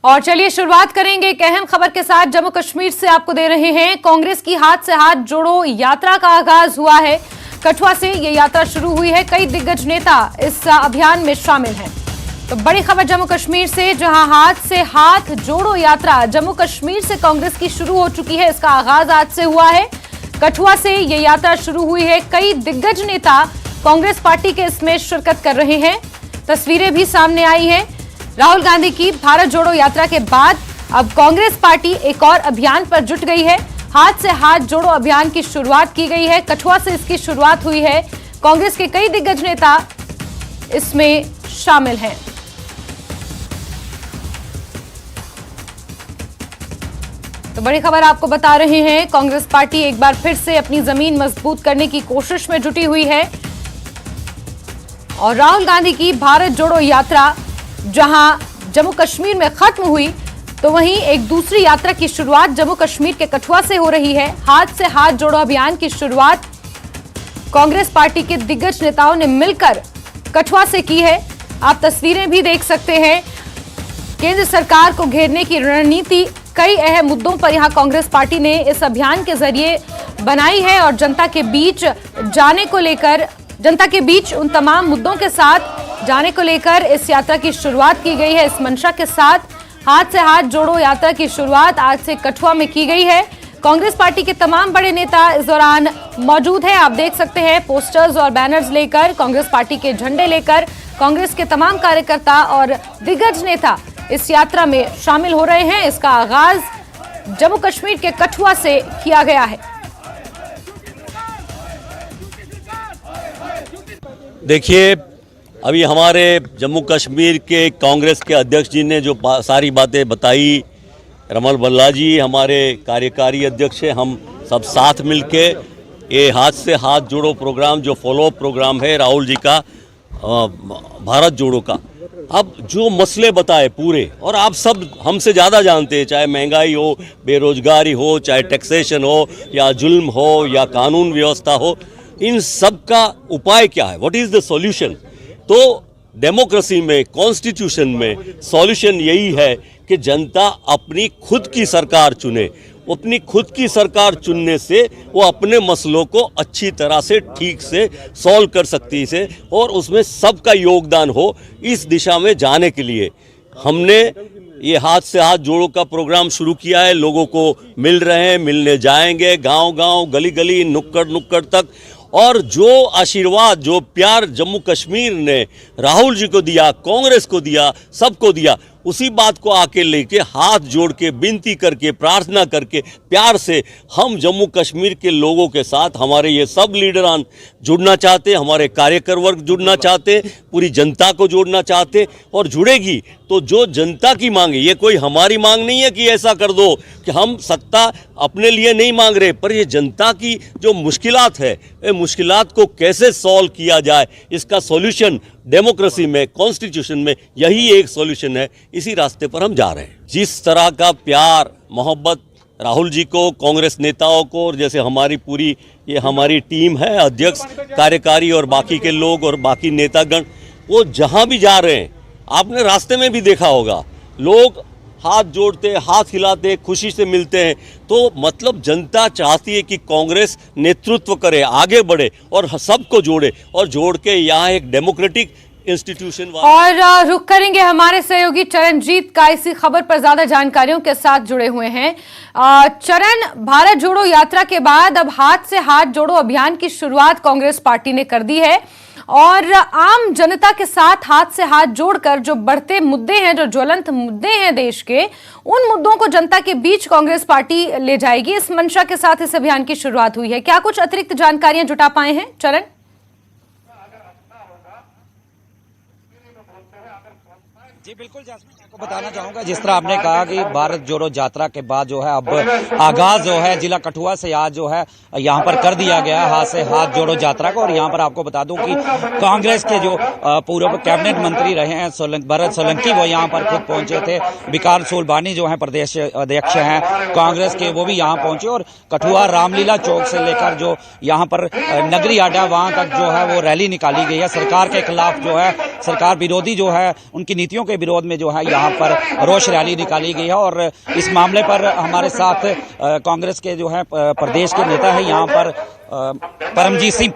और चलिए शुरुआत करेंगे एक अहम खबर के साथ। जम्मू कश्मीर से आपको दे रहे हैं, कांग्रेस की हाथ से हाथ जोड़ो यात्रा का आगाज हुआ है। कठुआ से ये यात्रा शुरू हुई है। कई दिग्गज नेता इस अभियान में शामिल हैं। तो बड़ी खबर जम्मू कश्मीर से, जहां हाथ से हाथ जोड़ो यात्रा जम्मू कश्मीर से कांग्रेस की शुरू हो चुकी है। इसका आगाज आज से हुआ है। कठुआ से ये यात्रा शुरू हुई है। कई दिग्गज नेता कांग्रेस पार्टी के इसमें शिरकत कर रहे हैं। तस्वीरें भी सामने आई हैं। राहुल गांधी की भारत जोड़ो यात्रा के बाद अब कांग्रेस पार्टी एक और अभियान पर जुट गई है। हाथ से हाथ जोड़ो अभियान की शुरुआत की गई है। कठुआ से इसकी शुरुआत हुई है। कांग्रेस के कई दिग्गज नेता इसमें शामिल हैं। तो बड़ी खबर आपको बता रहे हैं, कांग्रेस पार्टी एक बार फिर से अपनी जमीन मजबूत करने की कोशिश में जुटी हुई है। और राहुल गांधी की भारत जोड़ो यात्रा जहां जम्मू कश्मीर में खत्म हुई, तो वहीं एक दूसरी यात्रा की शुरुआत जम्मू कश्मीर के कठुआ से हो रही है। हाथ से हाथ जोड़ो अभियान की शुरुआत कांग्रेस पार्टी के दिग्गज नेताओं ने मिलकर कठुआ से की है। आप तस्वीरें भी देख सकते हैं। केंद्र सरकार को घेरने की रणनीति, कई अहम मुद्दों पर यहां कांग्रेस पार्टी ने इस अभियान के जरिए बनाई है और जनता के बीच जाने को लेकर, जनता के बीच उन तमाम मुद्दों के साथ जाने को लेकर इस यात्रा की शुरुआत की गई है। इस मंशा के साथ हाथ से हाथ जोड़ो यात्रा की शुरुआत आज से कठुआ में की गई है। कांग्रेस पार्टी के तमाम बड़े नेता इस दौरान मौजूद हैं। आप देख सकते हैं, पोस्टर्स और बैनर्स लेकर, कांग्रेस पार्टी के झंडे लेकर कांग्रेस के तमाम कार्यकर्ता और दिग्गज नेता इस यात्रा में शामिल हो रहे हैं। इसका आगाज जम्मू कश्मीर के कठुआ से किया गया है। देखिए, अभी हमारे जम्मू कश्मीर के कांग्रेस के अध्यक्ष जी ने जो सारी बातें बताई, रमल बल्ला जी हमारे कार्यकारी अध्यक्ष हैं, हम सब साथ मिलके ये हाथ से हाथ जोड़ो प्रोग्राम, जो फॉलो प्रोग्राम है राहुल जी का भारत जोड़ो का, अब जो मसले बताए पूरे, और आप सब हमसे ज़्यादा जानते हैं, चाहे महंगाई हो, बेरोजगारी हो, चाहे टैक्सेशन हो, या जुल्म हो, या कानून व्यवस्था हो, इन सब का उपाय क्या है, व्हाट इज़ द सॉल्यूशन। तो डेमोक्रेसी में, कॉन्स्टिट्यूशन में सॉल्यूशन यही है कि जनता अपनी खुद की सरकार चुने। अपनी खुद की सरकार चुनने से वो अपने मसलों को अच्छी तरह से ठीक से सॉल्व कर सकती है और उसमें सबका योगदान हो। इस दिशा में जाने के लिए हमने ये हाथ से हाथ जोड़ो का प्रोग्राम शुरू किया है। लोगों को मिल रहे हैं, मिलने जाएंगे गांव-गांव, गली-गली, नुक्कड़-नुक्कड़ तक। और जो आशीर्वाद, जो प्यार जम्मू कश्मीर ने राहुल जी को दिया, कांग्रेस को दिया, सबको दिया, उसी बात को आके लेके हाथ जोड़ के विनती करके, प्रार्थना करके, प्यार से हम जम्मू कश्मीर के लोगों के साथ, हमारे ये सब लीडरान जुड़ना चाहते, हमारे कार्यकर वर्ग जुड़ना चाहते, पूरी जनता को जोड़ना चाहते। और जुड़ेगी तो जो जनता की मांग है, ये कोई हमारी मांग नहीं है कि ऐसा कर दो, कि हम सत्ता अपने लिए नहीं मांग रहे, पर ये जनता की जो मुश्किलात है, ये मुश्किलात को कैसे सॉल्व किया जाए, इसका सॉल्यूशन डेमोक्रेसी में, कॉन्स्टिट्यूशन में यही एक सॉल्यूशन है। इसी रास्ते पर हम जा रहे हैं। जिस तरह का प्यार, मोहब्बत राहुल जी को, कांग्रेस नेताओं को, और जैसे हमारी पूरी ये हमारी टीम है, अध्यक्ष, कार्यकारी और बाकी के लोग और बाकी नेतागण, वो जहां भी जा रहे हैं, आपने रास्ते में भी देखा होगा, लोग हाथ जोड़ते, हाथ हिलाते, खुशी से मिलते हैं। तो मतलब जनता चाहती है कि कांग्रेस नेतृत्व करे, आगे बढ़े और सबको जोड़े, और जोड़ के यहाँ एक डेमोक्रेटिक इंस्टीट्यूशन। और रुख करेंगे हमारे सहयोगी चरणजीत का, इसी खबर पर ज्यादा जानकारियों के साथ जुड़े हुए हैं। चरण, भारत जोड़ो यात्रा के बाद अब हाथ से हाथ जोड़ो अभियान की शुरुआत कांग्रेस पार्टी ने कर दी है और आम जनता के साथ हाथ से हाथ जोड़कर जो बढ़ते मुद्दे हैं, जो ज्वलंत मुद्दे हैं देश के, उन मुद्दों को जनता के बीच कांग्रेस पार्टी ले जाएगी। इस मंशा के साथ इस अभियान की शुरुआत हुई है। क्या कुछ अतिरिक्त जानकारियां जुटा पाए हैं चरण? जी बिल्कुल जास्मीन, आपको बताना चाहूंगा, जिस तरह आपने कहा कि भारत जोड़ो यात्रा के बाद जो है अब आगाज जो है जिला कठुआ से आज जो है यहाँ पर कर दिया गया हाथ से हाथ जोड़ो यात्रा को। और यहाँ पर आपको बता दूं कि कांग्रेस के जो पूर्व कैबिनेट मंत्री रहे हैं भरत सोलंकी, वो यहाँ पर खुद पहुंचे थे। विकास सोलवानी जो है प्रदेश अध्यक्ष हैं कांग्रेस के, वो भी यहाँ पहुंचे और कठुआ रामलीला चौक से लेकर जो यहाँ पर नगरी अड्डा, वहां तक जो है वो रैली निकाली गई है। सरकार के खिलाफ जो है, सरकार विरोधी विरोधी जो है उनकी नीतियों के विरोध में जो है यहाँ पर रोष रैली निकाली गई है। और इस मामले पर हमारे साथ कांग्रेस के जो है प्रदेश के नेता है यहाँ पर परमजीत सिंह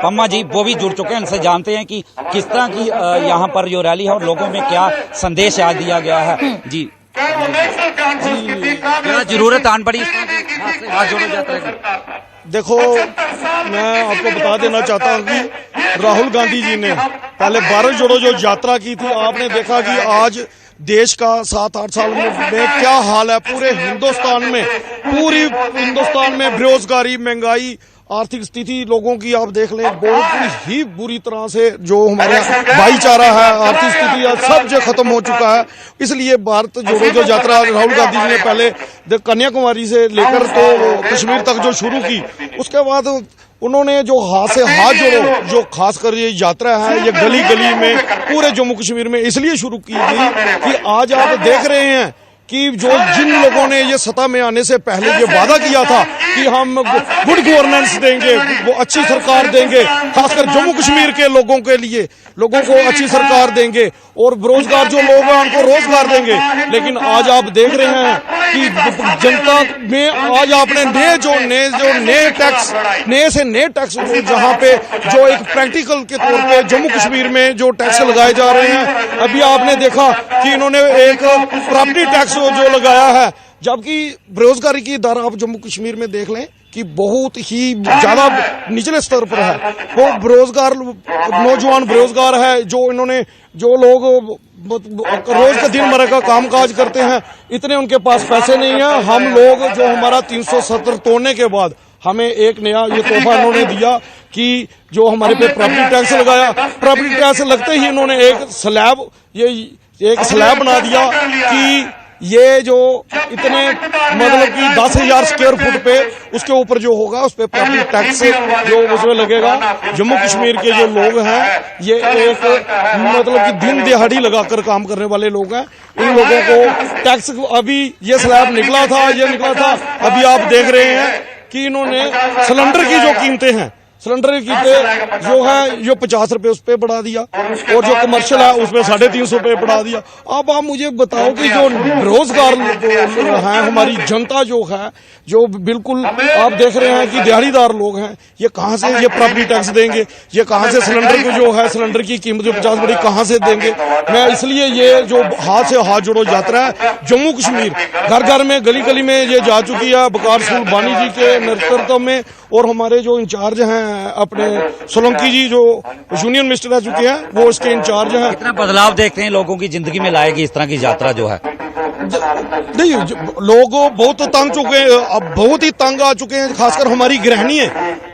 पम्मा जी, वो भी जुड़ चुके हैं। उनसे जानते हैं कि किस तरह की यहाँ पर जो रैली है और लोगों में क्या संदेश आज दिया गया है। जी क्या जरूरत आन पड़ी हाथ जोड़ो यात्रा की? देखो, मैं आपको बता देना चाहता हूं कि राहुल गांधी जी ने पहले भारत जोड़ो जो यात्रा की थी, आपने देखा कि आज देश का 7-8 साल में क्या हाल है पूरे हिंदुस्तान में। पूरी हिंदुस्तान में बेरोजगारी, महंगाई, आर्थिक स्थिति लोगों की आप देख लें, बहुत ही बुरी तरह से जो हमारा भाईचारा है, आर्थिक स्थिति है, सब जो खत्म हो चुका है। इसलिए भारत जोड़ो जो यात्रा राहुल गांधी जी ने पहले कन्याकुमारी से लेकर तो कश्मीर तक जो शुरू की, उसके बाद उन्होंने जो हाथ से हाथ जोड़ो जो खासकर ये यात्रा है, ये गली गली में पूरे जम्मू कश्मीर में इसलिए शुरू की गई कि आज आप देख रहे हैं कि जो जिन लोगों ने ये सत्ता में आने से पहले ये वादा किया था कि हम गुड गवर्नेंस देंगे, वो अच्छी सरकार देंगे, खासकर जम्मू कश्मीर के लोगों के लिए, लोगों को अच्छी सरकार देंगे और बेरोजगार जो लोग हैं उनको रोजगार देंगे। लेकिन आज आप देख रहे हैं कि जनता में आज आपने नए से नए टैक्स जहां पे जो एक प्रैक्टिकल के तौर पे जम्मू कश्मीर में जो टैक्स लगाए जा रहे हैं, अभी आपने देखा कि इन्होंने एक प्रॉपर्टी टैक्स जो लगाया है, जबकि बेरोजगारी की दर आप जम्मू कश्मीर में देख लें कि बहुत ही ज्यादा निचले स्तर पर है। वो बेरोजगार नौजवान बेरोजगार है, जो इन्होंने जो लोग रोज का दिन भर का कामकाज करते हैं, इतने उनके पास पैसे नहीं है। हम लोग जो हमारा 370 तोड़ने के बाद हमें एक नया ये तोहफा इन्होंने दिया कि जो हमारे पे प्रॉपर्टी टैक्स लगाया, प्रॉपर्टी टैक्स लगते ही इन्होंने एक स्लैब बना दिया कि ये जो इतने मतलब कि 10,000 स्क्वायर फुट पे उसके ऊपर जो होगा उस पे प्रॉपर्टी टैक्स जो उसमें लगेगा। जम्मू कश्मीर के जो लोग हैं, ये एक मतलब कि दिन दिहाड़ी लगाकर काम करने वाले लोग हैं, इन लोगों को टैक्स अभी ये स्लैब निकला था, अभी आप देख रहे हैं कि इन्होंने सिलेंडर की जो कीमतें हैं, सिलेंडर की कीमतें जो है जो 50 रुपए उस पर बढ़ा दिया और जो कमर्शियल है उसमें 350 रुपए बढ़ा दिया। अब आप मुझे बताओ कि जो बेरोजगार हैं, हमारी जनता जो है, जो बिल्कुल आप देख रहे हैं कि दिहाड़ीदार लोग हैं, ये कहां से ये प्रॉपर्टी टैक्स देंगे, ये कहां से सिलेंडर को जो है सिलेंडर की कीमत जो 50 बढ़ी कहां से देंगे। मैं इसलिए ये जो हाथ से हाथ जोड़ो यात्रा है जम्मू कश्मीर घर घर में गली गली में ये जा चुकी है, बकार सिंह बानी जी के नेतृत्व में, और हमारे जो इंचार्ज हैं अपने सोलंकी जी जो यूनियन मिनिस्टर रह चुके हैं, वो इसके इंचार्ज हैं। कितना बदलाव देखते हैं लोगों की जिंदगी में लाएगी इस तरह की यात्रा जो है? नहीं, लोग बहुत तंग चुके हैं, अब बहुत ही तंग आ चुके हैं, खासकर हमारी गृहिणी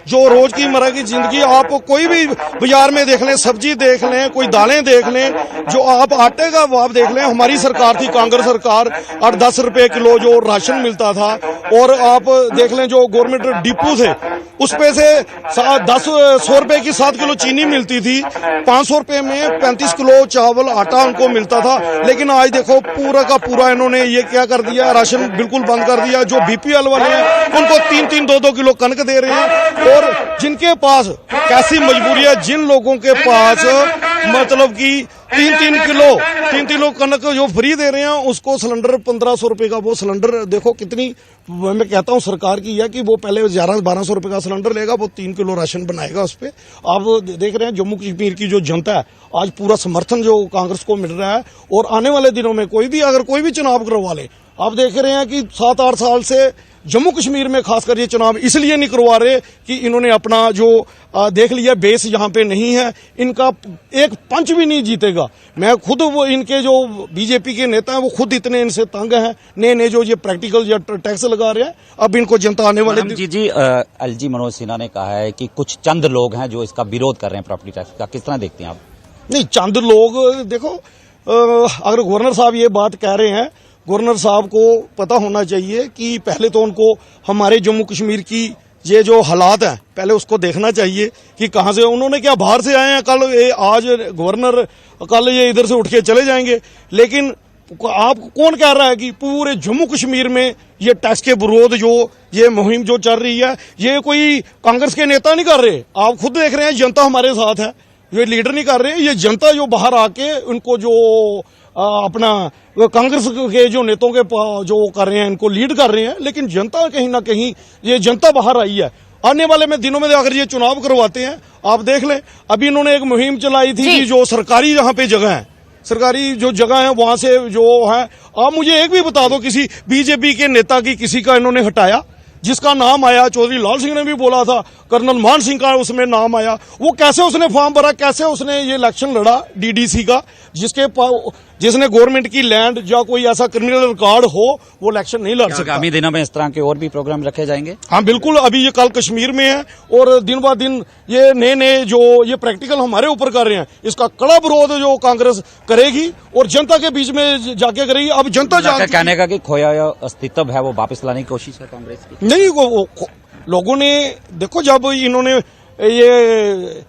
जो रोज की मर्रा की जिंदगी, आप कोई भी बाजार में देख लें, सब्जी देख लें, कोई दालें देख लें, जो आप आटे का आप देख लें, हमारी सरकार थी कांग्रेस सरकार, 8-10 रुपए किलो जो राशन मिलता था, और आप देख लें जो गवर्नमेंट डिपो थे उस पे से 100 रुपए की 7 किलो चीनी मिलती थी, 500 रुपए में 35 किलो चावल आटा उनको मिलता था। लेकिन आज देखो पूरा का पूरा इन्होंने ये क्या कर दिया, राशन बिल्कुल बंद कर दिया। जो बीपीएल वाले हैं उनको 3-3, 2-2 किलो कनक दे रहे हैं, और जिनके पास कैसी मजबूरी है, जिन लोगों के पास मतलब कि 3-3 किलो कनक जो फ्री दे रहे हैं, उसको सिलेंडर 1500 रुपए का वो सिलेंडर देखो कितनी, मैं कहता हूं सरकार की है कि वो पहले 1100-1200 रुपए का सिलेंडर लेगा, वो 3 किलो राशन बनाएगा उस पे। आप देख रहे हैं जम्मू कश्मीर की जो जनता है, आज पूरा समर्थन जो कांग्रेस को मिल रहा है, और आने वाले दिनों में अगर कोई भी चुनाव करवा ले, आप देख रहे हैं कि 7-8 साल से जम्मू कश्मीर में खासकर ये चुनाव इसलिए नहीं करवा रहे कि इन्होंने अपना जो देख लिया बेस यहाँ पे नहीं है, इनका एक पंच भी नहीं जीतेगा। मैं खुद वो इनके जो बीजेपी के नेता हैं वो खुद इतने इनसे तंग हैं, नए जो ये प्रैक्टिकल या टैक्स लगा रहे हैं, अब इनको जनता आने वाले जी एलजी मनोज सिन्हा ने कहा है कि कुछ चंद लोग हैं जो इसका विरोध कर रहे हैं प्रॉपर्टी टैक्स का, किस तरह देखते हैं आप? नहीं, चंद लोग देखो, अगर गवर्नर साहब ये बात कह रहे हैं, गवर्नर साहब को पता होना चाहिए कि पहले तो उनको हमारे जम्मू कश्मीर की ये जो हालात हैं पहले उसको देखना चाहिए कि कहां से उन्होंने क्या बाहर से आए हैं, आज गवर्नर कल ये इधर से उठ के चले जाएंगे। लेकिन आप कौन कह रहा है कि पूरे जम्मू कश्मीर में ये टैक्स के विरोध जो ये मुहिम जो चल रही है, ये कोई कांग्रेस के नेता नहीं कर रहे। आप खुद देख रहे हैं जनता हमारे साथ है, ये लीडर नहीं कर रहे, ये जनता जो बाहर आके उनको जो अपना कांग्रेस के जो नेताओं के जो कर रहे हैं, इनको लीड कर रहे हैं। लेकिन जनता कहीं ना कहीं, ये जनता बाहर आई है। आने वाले में दिनों में अगर ये चुनाव करवाते हैं, आप देख लें, अभी इन्होंने एक मुहिम चलाई थी कि जो सरकारी यहाँ पे जगह है, सरकारी जो जगह है वहां से जो है, आप मुझे एक भी बता दो किसी बीजेपी के नेता की किसी का इन्होंने हटाया जिसका नाम आया। चौधरी लाल सिंह ने भी बोला था, कर्नल मान सिंह का उसमें नाम आया। वो कैसे उसने फॉर्म भरा, कैसे उसने ये इलेक्शन लड़ा डीडीसी का, जिसने गवर्नमेंट की लैंड या कोई ऐसा क्रिमिनल रिकॉर्ड हो, वो इलेक्शन नहीं लड़ सकता। आगामी दिनों में इस तरह के और भी प्रोग्राम रखे जाएंगे? हाँ बिल्कुल, अभी ये कल कश्मीर में है और दिन ब दिन ये नए नए जो ये प्रैक्टिकल हमारे ऊपर कर रहे हैं, इसका कड़ा विरोध जो कांग्रेस करेगी और जनता के बीच में जाके करेगी। अब जनता कहने का कि खोया हुआ अस्तित्व है वो वापस लाने की कोशिश है कांग्रेस की? नहीं, लोगों ने देखो, जब इन्होंने ये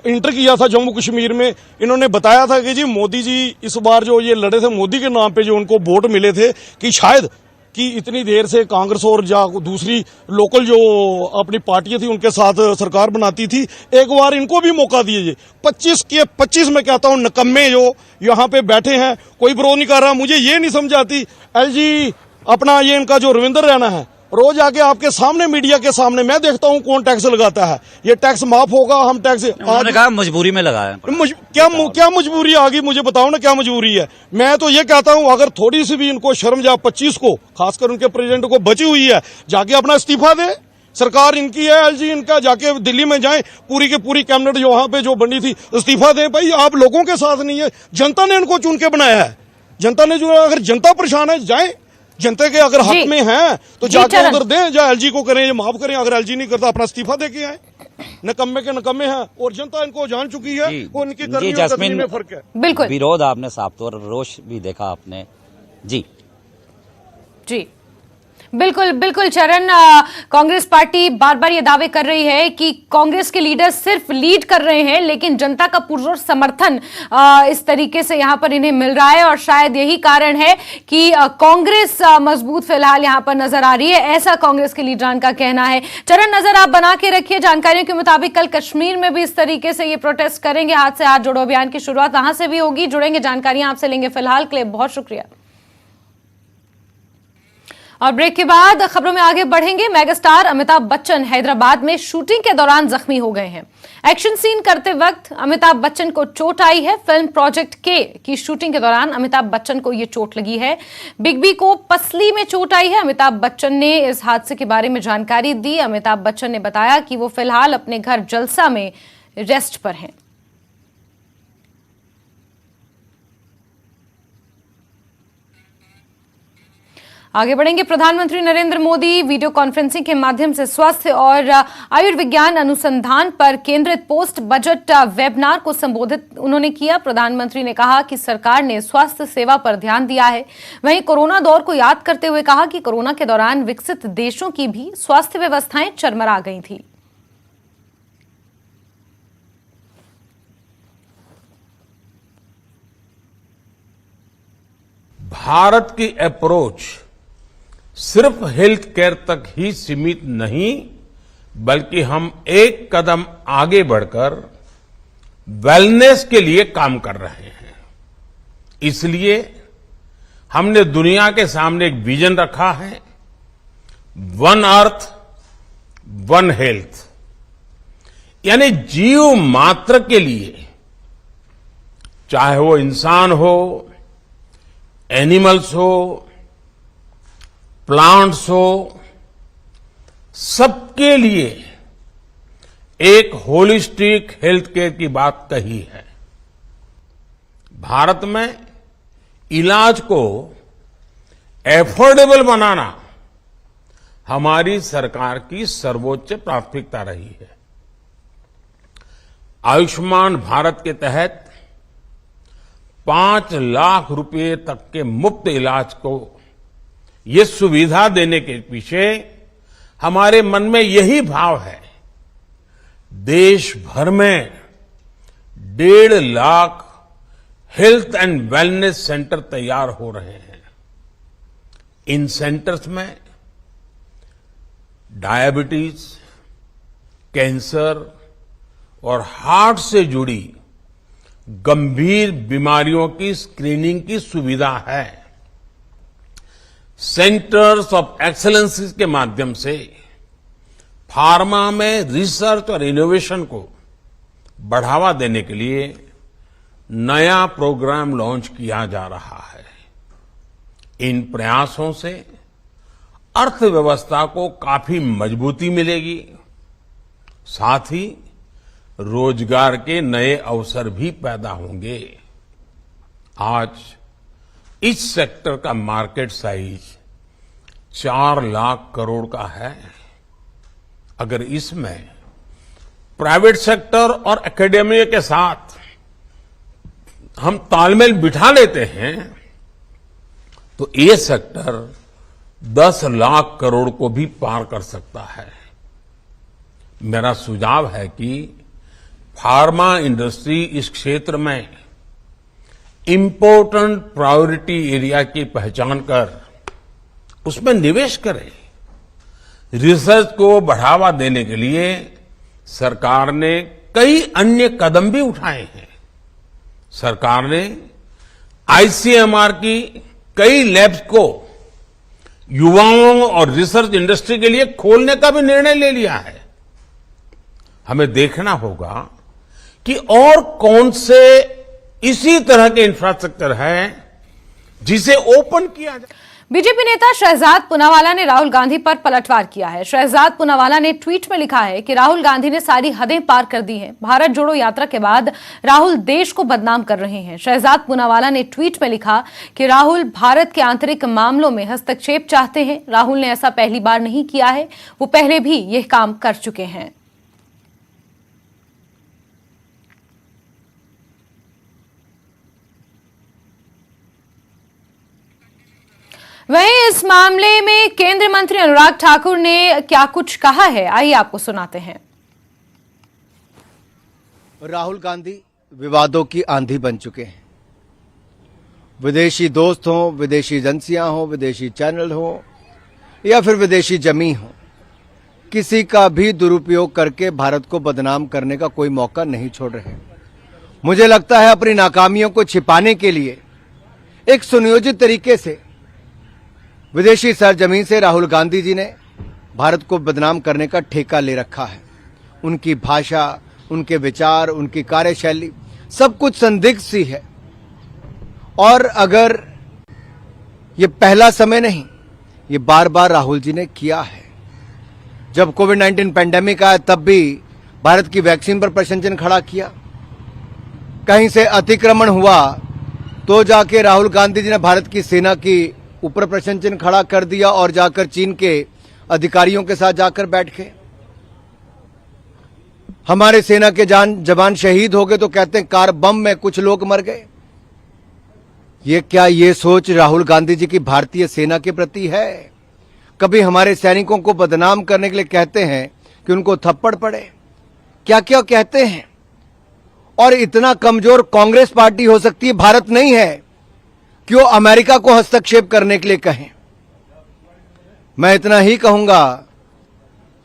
इंटर किया था जम्मू कश्मीर में, इन्होंने बताया था कि जी मोदी जी इस बार जो ये लड़े थे, मोदी के नाम पे जो उनको वोट मिले थे, कि शायद कि इतनी देर से कांग्रेस और दूसरी लोकल जो अपनी पार्टियां थी उनके साथ सरकार बनाती थी, एक बार इनको भी मौका दीजिए। 25 के 25 में कहता हूं नकम्मे जो यहाँ पे बैठे हैं, कोई विरोध नहीं कर रहा। मुझे ये नहीं समझ आती, एलजी अपना ये इनका जो रविंदर रैना है, रोज आके आपके सामने मीडिया के सामने मैं देखता हूं कौन टैक्स लगाता है, ये टैक्स माफ होगा, हम टैक्स। उन्होंने कहा मजबूरी में लगाया। क्या मजबूरी आ गई, मुझे बताओ ना क्या मजबूरी है। मैं तो ये कहता हूं, अगर थोड़ी सी भी इनको शर्म जा 25 को, खासकर उनके प्रेसिडेंट को बची हुई है, जाके अपना इस्तीफा दे। सरकार इनकी है, एलजी इनका, जाके दिल्ली में जाए, पूरी की पूरी कैबिनेट जो वहां पे जो बनी थी इस्तीफा दें। भाई आप लोगों के साथ नहीं है, जनता ने इनको चुन के बनाया है। जनता ने जो, अगर जनता परेशान है, जाए जनता के अगर हक में हैं तो जाके उधर दें, या एलजी को करें, ये माफ करें। अगर एलजी नहीं करता अपना इस्तीफा दे के आए। नकम्मे के नकम्मे हैं और जनता इनको जान चुकी है, वो इनकी करनी और करनी में फर्क है। बिल्कुल, विरोध आपने साफ तौर, रोष भी देखा आपने। जी जी बिल्कुल बिल्कुल चरण, कांग्रेस पार्टी बार बार ये दावे कर रही है कि कांग्रेस के लीडर सिर्फ लीड कर रहे हैं, लेकिन जनता का पुरजोर समर्थन इस तरीके से यहां पर इन्हें मिल रहा है और शायद यही कारण है कि कांग्रेस मजबूत फिलहाल यहां पर नजर आ रही है, ऐसा कांग्रेस के लीडरान का कहना है। चरण, नजर आप बना के रखिए। जानकारियों के मुताबिक कल कश्मीर में भी इस तरीके से ये प्रोटेस्ट करेंगे, हाथ से हाथ जोड़ो अभियान की शुरुआत वहां से भी होगी। जुड़ेंगे, जानकारियां आपसे लेंगे। फिलहाल के लिए बहुत शुक्रिया। और ब्रेक के बाद खबरों में आगे बढ़ेंगे। मेगास्टार अमिताभ बच्चन हैदराबाद में शूटिंग के दौरान जख्मी हो गए हैं। एक्शन सीन करते वक्त अमिताभ बच्चन को चोट आई है। फिल्म प्रोजेक्ट के की शूटिंग के दौरान अमिताभ बच्चन को यह चोट लगी है। बिग बी को पसली में चोट आई है। अमिताभ बच्चन ने इस हादसे के बारे में जानकारी दी। अमिताभ बच्चन ने बताया कि वो फिलहाल अपने घर जलसा में रेस्ट पर हैं। आगे बढ़ेंगे। प्रधानमंत्री नरेंद्र मोदी वीडियो कॉन्फ्रेंसिंग के माध्यम से स्वास्थ्य और आयुर्विज्ञान अनुसंधान पर केंद्रित पोस्ट बजट वेबिनार को संबोधित उन्होंने किया। प्रधानमंत्री ने कहा कि सरकार ने स्वास्थ्य सेवा पर ध्यान दिया है। वहीं कोरोना दौर को याद करते हुए कहा कि कोरोना के दौरान विकसित देशों की भी स्वास्थ्य व्यवस्थाएं चरमरा गई थी। भारत की अप्रोच सिर्फ हेल्थ केयर तक ही सीमित नहीं, बल्कि हम एक कदम आगे बढ़कर वेलनेस के लिए काम कर रहे हैं। इसलिए हमने दुनिया के सामने एक विजन रखा है, वन अर्थ वन हेल्थ, यानी जीव मात्र के लिए, चाहे वो इंसान हो, एनिमल्स हो, प्लांट्स हो, सबके लिए एक होलिस्टिक हेल्थ केयर की बात कही है। भारत में इलाज को एफोर्डेबल बनाना हमारी सरकार की सर्वोच्च प्राथमिकता रही है। आयुष्मान भारत के तहत 5 लाख रुपए तक के मुफ्त इलाज को ये सुविधा देने के पीछे हमारे मन में यही भाव है। देश भर में 1.5 lakh health and wellness centre तैयार हो रहे हैं। इन सेंटर्स में डायबिटीज, कैंसर और हार्ट से जुड़ी गंभीर बीमारियों की स्क्रीनिंग की सुविधा है। सेंटर्स ऑफ एक्सीलेंस के माध्यम से फार्मा में रिसर्च और इनोवेशन को बढ़ावा देने के लिए नया प्रोग्राम लॉन्च किया जा रहा है। इन प्रयासों से अर्थव्यवस्था को काफी मजबूती मिलेगी, साथ ही रोजगार के नए अवसर भी पैदा होंगे। आज इस सेक्टर का मार्केट साइज 4 लाख करोड़ का है। अगर इसमें प्राइवेट सेक्टर और एकेडमिया के साथ हम तालमेल बिठा लेते हैं तो ये सेक्टर 10 लाख करोड़ को भी पार कर सकता है। मेरा सुझाव है कि फार्मा इंडस्ट्री इस क्षेत्र में इंपॉर्टेंट प्रायोरिटी एरिया की पहचान कर उसमें निवेश करें। रिसर्च को बढ़ावा देने के लिए सरकार ने कई अन्य कदम भी उठाए हैं। सरकार ने आईसीएमआर की कई लैब्स को युवाओं और रिसर्च इंडस्ट्री के लिए खोलने का भी निर्णय ले लिया है। हमें देखना होगा कि और कौन से इसी तरह के इंफ्रास्ट्रक्चर है जिसे ओपन किया जाए। बीजेपी नेता शहजाद पूनावाला ने राहुल गांधी पर पलटवार किया है। शहजाद पूनावाला ने ट्वीट में लिखा है कि राहुल गांधी ने सारी हदें पार कर दी हैं। भारत जोड़ो यात्रा के बाद राहुल देश को बदनाम कर रहे हैं। शहजाद पूनावाला ने ट्वीट में लिखा कि राहुल भारत के आंतरिक मामलों में हस्तक्षेप चाहते हैं। राहुल ने ऐसा पहली बार नहीं किया है, वो पहले भी यह काम कर चुके हैं। वहीं इस मामले में केंद्रीय मंत्री अनुराग ठाकुर ने क्या कुछ कहा है, आइए आपको सुनाते हैं। राहुल गांधी विवादों की आंधी बन चुके हैं। विदेशी दोस्त हों, विदेशी एजेंसियां हों, विदेशी चैनल हों या फिर विदेशी जमीन हो, किसी का भी दुरुपयोग करके भारत को बदनाम करने का कोई मौका नहीं छोड़ रहे। मुझे लगता है अपनी नाकामियों को छिपाने के लिए एक सुनियोजित तरीके से विदेशी सरजमीन से राहुल गांधी जी ने भारत को बदनाम करने का ठेका ले रखा है। उनकी भाषा, उनके विचार, उनकी कार्यशैली सब कुछ संदिग्ध सी है। और अगर ये पहला समय नहीं, ये बार बार राहुल जी ने किया है। जब कोविड-19 पैंडेमिक आया तब भी भारत की वैक्सीन पर प्रश्नचिन्ह खड़ा किया। कहीं से अतिक्रमण हुआ तो जाके राहुल गांधी जी ने भारत की सेना की ऊपर प्रश्नचिन्ह खड़ा कर दिया और जाकर चीन के अधिकारियों के साथ जाकर बैठ गए। हमारे सेना के जवान शहीद हो गए तो कहते हैं कार बम में कुछ लोग मर गए। ये सोच राहुल गांधी जी की भारतीय सेना के प्रति है? कभी हमारे सैनिकों को बदनाम करने के लिए कहते हैं कि उनको थप्पड़ पड़े, क्या क्या कहते हैं। और इतना कमजोर कांग्रेस पार्टी हो सकती है, भारत नहीं है, क्यों अमेरिका को हस्तक्षेप करने के लिए कहें। मैं इतना ही कहूंगा,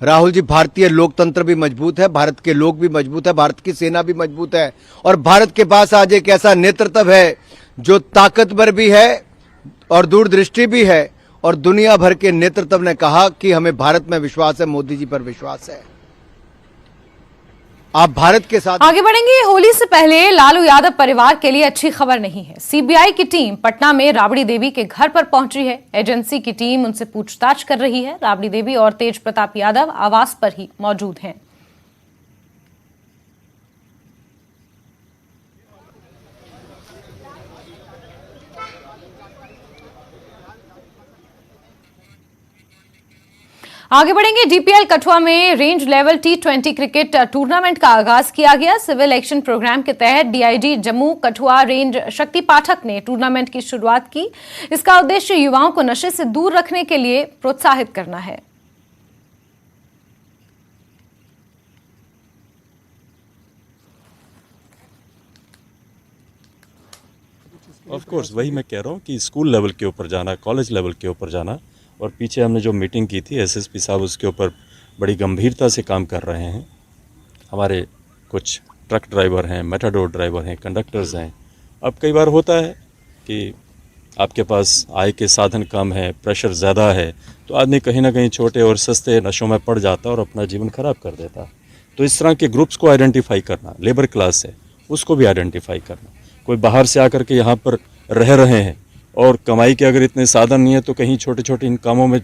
राहुल जी, भारतीय लोकतंत्र भी मजबूत है, भारत के लोग भी मजबूत है, भारत की सेना भी मजबूत है और भारत के पास आज एक ऐसा नेतृत्व है जो ताकतवर भी है और दूरदृष्टि भी है। और दुनिया भर के नेतृत्व ने कहा कि हमें भारत में विश्वास है, मोदी जी पर विश्वास है। आप भारत के साथ आगे बढ़ेंगे। होली से पहले लालू यादव परिवार के लिए अच्छी खबर नहीं है। सीबीआई की टीम पटना में राबड़ी देवी के घर पर पहुंची है। एजेंसी की टीम उनसे पूछताछ कर रही है। राबड़ी देवी और तेज प्रताप यादव आवास पर ही मौजूद हैं। आगे बढ़ेंगे। डीपीएल कठुआ में range level T20 cricket tournament का आगाज किया गया। सिविल एक्शन प्रोग्राम के तहत डीआईजी जम्मू कठुआ रेंज शक्ति पाठक ने टूर्नामेंट की शुरुआत की। इसका उद्देश्य युवाओं को नशे से दूर रखने के लिए प्रोत्साहित करना है। ऑफ कोर्स वही मैं कह रहा हूँ कि स्कूल लेवल के ऊपर जाना, कॉलेज लेवल के ऊपर जाना। और पीछे हमने जो मीटिंग की थी एसएसपी साहब उसके ऊपर बड़ी गंभीरता से काम कर रहे हैं। हमारे कुछ ट्रक ड्राइवर हैं, मेटाडोर ड्राइवर हैं, कंडक्टर्स हैं। अब कई बार होता है कि आपके पास आय के साधन कम है, प्रेशर ज़्यादा है, तो आदमी कहीं ना कहीं छोटे और सस्ते नशों में पड़ जाता है और अपना जीवन खराब कर देता है। तो इस तरह के ग्रुप्स को आइडेंटिफाई करना, लेबर क्लास है उसको भी आइडेंटिफाई करना। कोई बाहर से आकर के यहाँ पर रह रहे हैं और कमाई के अगर इतने साधन नहीं है तो कहीं छोटे छोटे इन कामों में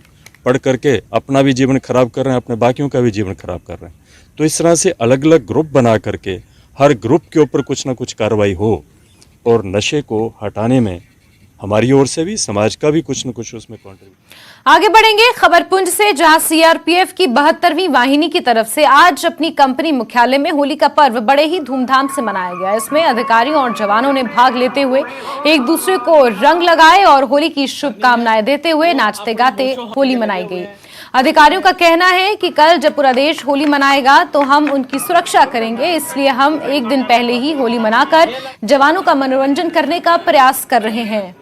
पढ़ करके अपना भी जीवन खराब कर रहे हैं, अपने बाकियों का भी जीवन खराब कर रहे हैं। तो इस तरह से अलग अलग ग्रुप बना करके हर ग्रुप के ऊपर कुछ ना कुछ कार्रवाई हो और नशे को हटाने में हमारी ओर से भी, समाज का भी कुछ न कुछ उसमें कॉन्ट्रीब्यूट। आगे बढ़ेंगे खबरपुंज से, जहां सीआरपीएफ की 72वीं वाहिनी की तरफ से आज अपनी कंपनी मुख्यालय में होली का पर्व बड़े ही धूमधाम से मनाया गया। इसमें अधिकारियों और जवानों ने भाग लेते हुए एक दूसरे को रंग लगाए और होली की शुभकामनाएं देते हुए नाचते गाते होली मनाई गई। अधिकारियों का कहना है कि कल जब पूरा देश होली मनाएगा तो हम उनकी सुरक्षा करेंगे, इसलिए हम एक दिन पहले ही होली मनाकर जवानों का मनोरंजन करने का प्रयास कर रहे हैं।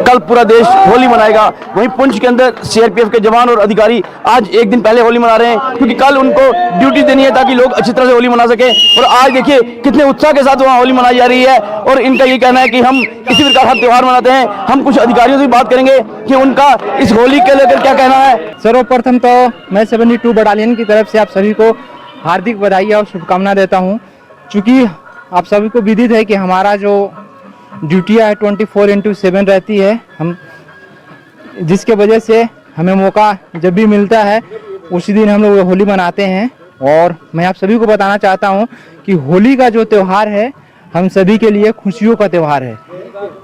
कल पूरा देश होली मनाएगा, वहीं पुंछ के अंदर सीआरपीएफ के जवान और अधिकारी आज एक दिन पहले होली मना रहे हैं, क्योंकि कल उनको ड्यूटी देनी है ताकि लोग अच्छी तरह से होली मना सकें। और आज देखिए कितने उत्साह के साथ वहाँ होली मनाई जा रही है और इनका ये कहना है कि हम इसी प्रकार का त्यौहार मनाते हैं। हम कुछ अधिकारियों से भी बात करेंगे कि उनका इस होली के लेकर क्या कहना है। सर्वप्रथम तो मैं 72 बटालियन की तरफ से आप सभी को हार्दिक बधाई और शुभकामना देता हूँ। चूँकि आप सभी को विदित है कि हमारा जो ड्यूटियाँ है 24/7 रहती है, हम जिसके वजह से हमें मौका जब भी मिलता है उसी दिन हम लोग होली मनाते हैं। और मैं आप सभी को बताना चाहता हूं कि होली का जो त्यौहार है हम सभी के लिए खुशियों का त्यौहार है।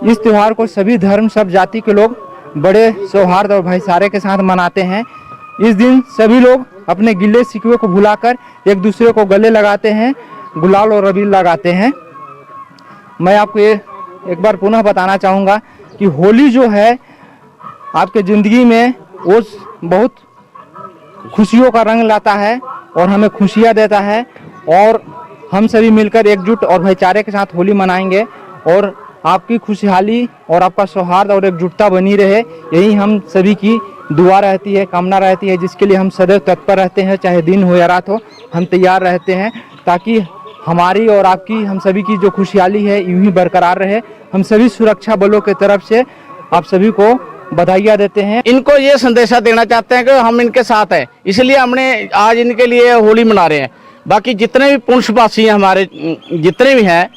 इस त्यौहार को सभी धर्म, सब जाति के लोग बड़े सौहार्द और भाईचारे के साथ मनाते हैं। इस दिन सभी लोग अपने गिले शिकवे को भुलाकर एक दूसरे को गले लगाते हैं, गुलाल और अबीर लगाते हैं। मैं आपको ये एक बार पुनः बताना चाहूँगा कि होली जो है आपके ज़िंदगी में वो बहुत खुशियों का रंग लाता है और हमें खुशियाँ देता है। और हम सभी मिलकर एकजुट और भाईचारे के साथ होली मनाएंगे और आपकी खुशहाली और आपका सौहार्द और एकजुटता बनी रहे, यही हम सभी की दुआ रहती है, कामना रहती है, जिसके लिए हम सदैव तत्पर रहते हैं। चाहे दिन हो या रात हो, हम तैयार रहते हैं ताकि हमारी और आपकी, हम सभी की जो खुशहाली है यूं ही बरकरार रहे। हम सभी सुरक्षा बलों की तरफ से आप सभी को बधाइयाँ देते हैं। इनको ये संदेशा देना चाहते हैं कि हम इनके साथ हैं, इसलिए हमने आज इनके लिए होली मना रहे हैं। बाकी जितने भी पुंछवासी हैं हमारे, जितने भी हैं,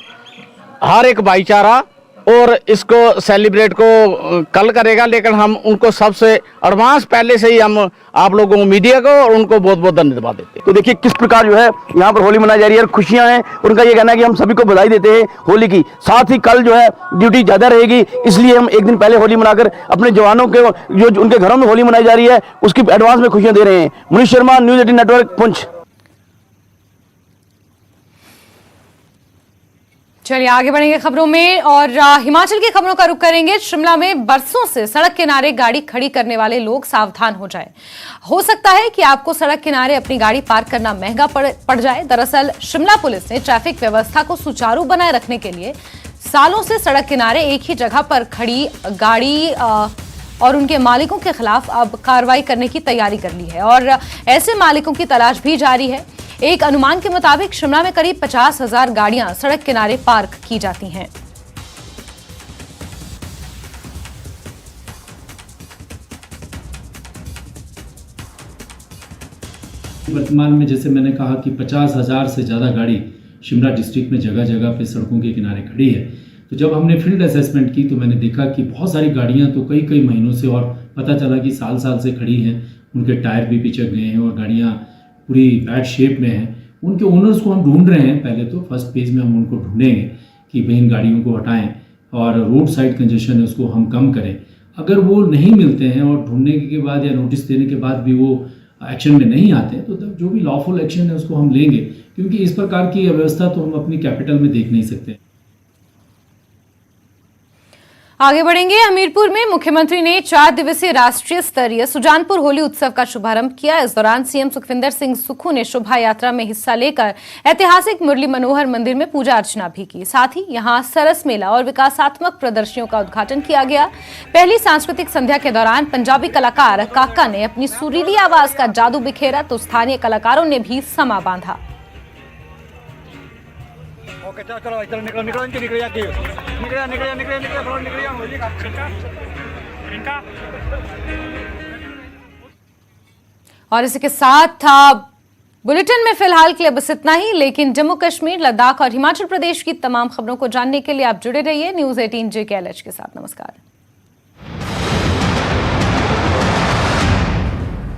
हर एक भाईचारा और इसको सेलिब्रेट को कल करेगा, लेकिन हम उनको सबसे एडवांस पहले से ही हम आप लोगों को, मीडिया को और उनको बहुत बहुत धन्यवाद देते हैं। तो देखिए किस प्रकार जो है यहाँ पर होली मनाई जा रही है और खुशियाँ हैं। उनका ये कहना है कि हम सभी को बधाई देते हैं होली की। साथ ही कल जो है ड्यूटी ज़्यादा रहेगी, इसलिए हम एक दिन पहले होली मनाकर अपने जवानों के जो उनके घरों में होली मनाई जा रही है उसकी एडवांस में खुशियाँ दे रहे हैं। Munish Sharma, news 18 network, Poonch. चलिए आगे बढ़ेंगे खबरों में और हिमाचल की खबरों का रुख करेंगे। शिमला में बरसों से सड़क किनारे गाड़ी खड़ी करने वाले लोग सावधान हो जाएं। हो सकता है कि आपको सड़क किनारे अपनी गाड़ी पार्क करना महंगा पड़ जाए। दरअसल शिमला पुलिस ने ट्रैफिक व्यवस्था को सुचारू बनाए रखने के लिए सालों से सड़क किनारे एक ही जगह पर खड़ी गाड़ी और उनके मालिकों के खिलाफ अब कार्रवाई करने की तैयारी कर ली है और ऐसे मालिकों की तलाश भी जारी है। एक अनुमान के मुताबिक शिमला में करीब 50,000 गाड़ियां सड़क किनारे पार्क की जाती हैं। वर्तमान में जैसे मैंने कहा कि 50,000 से ज़्यादा गाड़ी शिमला डिस्ट्रिक्ट में जगह जगह पे सड़कों के किनारे खड़ी है। तो जब हमने फील्ड असेसमेंट की तो मैंने देखा कि बहुत सारी गाड़ियां तो कई कई महीनों से, और पता चला कि साल साल से खड़ी हैं, उनके टायर भी पिचक गए हैं और गाड़ियां पूरी बैड शेप में हैं। उनके ओनर्स को हम ढूंढ रहे हैं। पहले तो फर्स्ट पेज में हम उनको ढूंढेंगे कि भाई इन गाड़ियों को हटाएं और रोड साइड कंजेशन है उसको हम कम करें। अगर वो नहीं मिलते हैं और ढूंढने के बाद या नोटिस देने के बाद भी वो एक्शन में नहीं आते तो तब जो भी लॉफुल एक्शन है उसको हम लेंगे, क्योंकि इस प्रकार की अव्यवस्था तो हम अपनी कैपिटल में देख नहीं सकते। आगे बढ़ेंगे। हमीरपुर में मुख्यमंत्री ने 4 दिवसीय राष्ट्रीय स्तरीय सुजानपुर होली उत्सव का शुभारंभ किया। इस दौरान सीएम सुखविंदर सिंह सुक्खू ने शोभा यात्रा में हिस्सा लेकर ऐतिहासिक मुरली मनोहर मंदिर में पूजा अर्चना भी की। साथ ही यहां सरस मेला और विकासात्मक प्रदर्शनियों का उद्घाटन किया गया। पहली सांस्कृतिक संध्या के दौरान पंजाबी कलाकार काका ने अपनी सुरीली आवाज का जादू बिखेरा तो स्थानीय कलाकारों ने भी समा बांधा। और इसी के साथ बुलेटिन में फिलहाल के लिए बस इतना ही, लेकिन जम्मू कश्मीर, लद्दाख और हिमाचल प्रदेश की तमाम खबरों को जानने के लिए आप जुड़े रहिए न्यूज़ 18 JKLH के साथ। नमस्कार।